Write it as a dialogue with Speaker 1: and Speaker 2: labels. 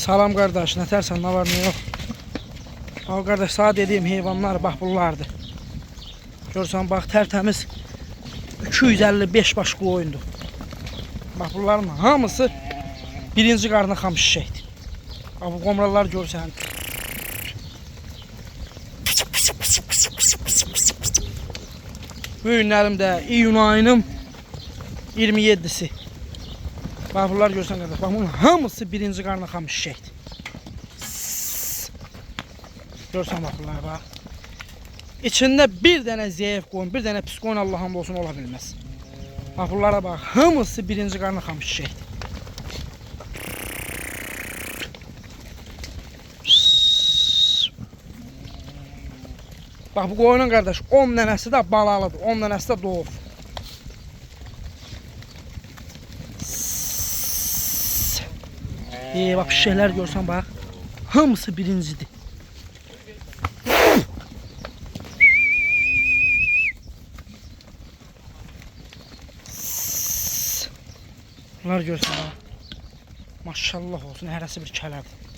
Speaker 1: Salam kardeş, ne tersen, ne var ne yok. Al kardeş, sağ dediğim heyvanlar bax bunlardır. Görsən bax tertemiz 255 baş qoyundur. Bax bunların hamısı birinci qarına xam şişəkdir. Bax bu qomralar görsən. Bu günlərim də iyun ayının 27'si. Bax bunlar görsən qardaş. Bax bunun hamısı birinci qarına xam şişəkdir. Görsən bax bunlar bax. İçində bir dənə zəif qoyun, bir dənə pis qoyun Allah'ın olsun ola bilməz. Bax bunlara bax, hamısı birinci qarına xam şişəkdir. Bax bu qoyunun qardaş 10 dənəsi də balalıdır, 10 dənəsi də doğur. Bax şişəklər görsən bax, hamısı birincidir. Bunlar görsən bax. Maşallah olsun, hərəsi bir kələdir.